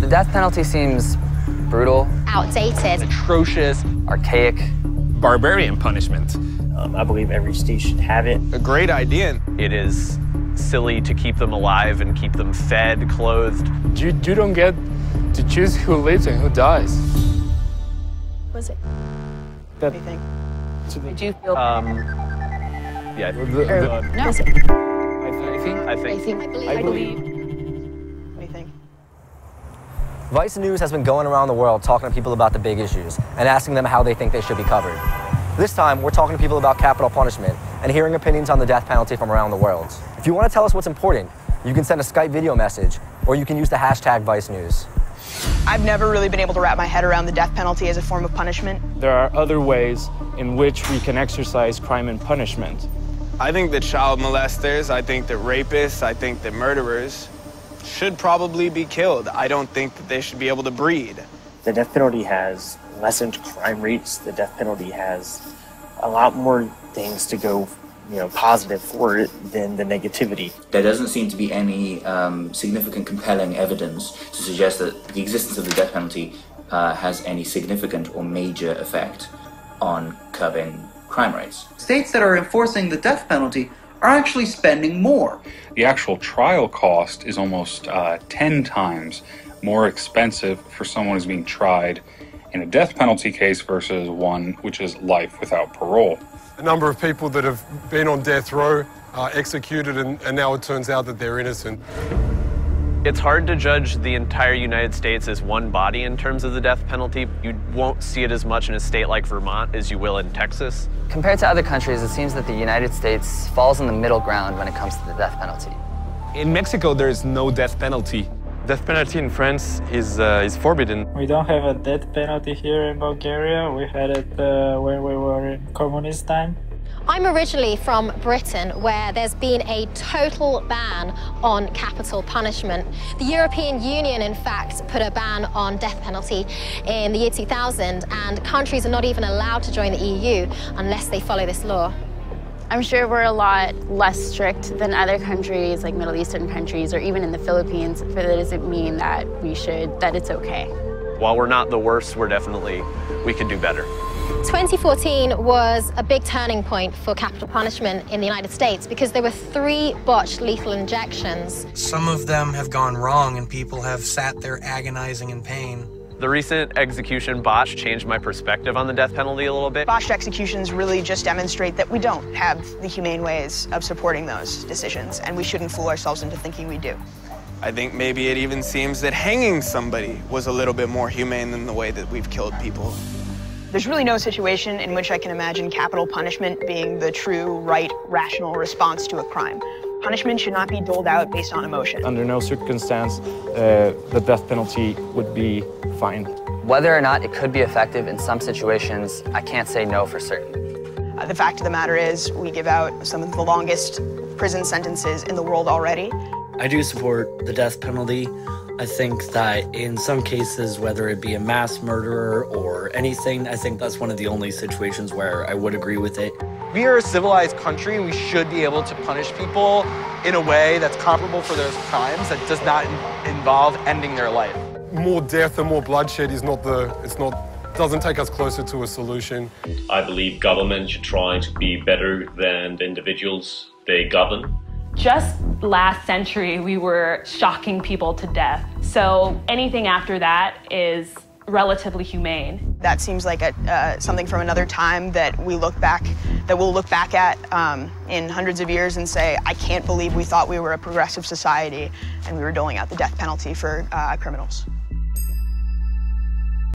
The death penalty seems brutal, outdated, atrocious, archaic, barbarian punishment. I believe every state should have it. A great idea. It is silly to keep them alive and keep them fed, clothed. You don't get to choose who lives and who dies. Was it? That, What do you think? Did you feel? Yeah. No. Was it? I believe. What do you think? Vice News has been going around the world talking to people about the big issues and asking them how they think they should be covered. This time, we're talking to people about capital punishment and hearing opinions on the death penalty from around the world. If you want to tell us what's important, you can send a Skype video message, or you can use the hashtag Vice News. I've never really been able to wrap my head around the death penalty as a form of punishment. there are other ways in which we can exercise crime and punishment. I think that child molesters, I think that rapists, I think that murderers should probably be killed. I don't think that they should be able to breed. The death penalty has lessened crime rates. The death penalty has a lot more things to go, positive for it than the negativity. There doesn't seem to be any significant compelling evidence to suggest that the existence of the death penalty has any significant or major effect on curbing crime rates. States that are enforcing the death penalty are actually spending more. The actual trial cost is almost 10 times more expensive for someone who's being tried in a death penalty case versus one which is life without parole. A number of people that have been on death row are executed, and now it turns out that they're innocent. It's hard to judge the entire United States as one body in terms of the death penalty. You won't see it as much in a state like Vermont as you will in Texas. Compared to other countries, it seems that the United States falls in the middle ground when it comes to the death penalty. In Mexico, there is no death penalty. Death penalty in France is forbidden. We don't have a death penalty here in Bulgaria. We had it when we were in communist time. I'm originally from Britain, where there's been a total ban on capital punishment. The European Union, in fact, put a ban on death penalty in the year 2000, and countries are not even allowed to join the EU unless they follow this law. I'm sure we're a lot less strict than other countries, like Middle Eastern countries, or even in the Philippines, but that doesn't mean that that it's okay. While we're not the worst, we could do better. 2014 was a big turning point for capital punishment in the United States because there were 3 botched lethal injections. Some of them have gone wrong and people have sat there agonizing in pain. The recent execution botch changed my perspective on the death penalty a little bit. Botched executions really just demonstrate that we don't have the humane ways of supporting those decisions, and we shouldn't fool ourselves into thinking we do. I think maybe it even seems that hanging somebody was a little bit more humane than the way that we've killed people. There's really no situation in which I can imagine capital punishment being the true, right, rational response to a crime. Punishment should not be doled out based on emotion. Under no circumstance, the death penalty would be fine. Whether or not it could be effective in some situations, I can't say no for certain. The fact of the matter is, we give out some of the longest prison sentences in the world already. I do support the death penalty. I think that in some cases, whether it be a mass murderer or anything, I think that's one of the only situations where I would agree with it. We are a civilized country, and we should be able to punish people in a way that's comparable for those crimes that does not involve ending their life. More death and more bloodshed doesn't take us closer to a solution. I believe government should try to be better than the individuals they govern. Just last century, we were shocking people to death. So anything after that is relatively humane. That seems like something from another time that we'll look back at in hundreds of years and say, I can't believe we thought we were a progressive society and we were doling out the death penalty for criminals.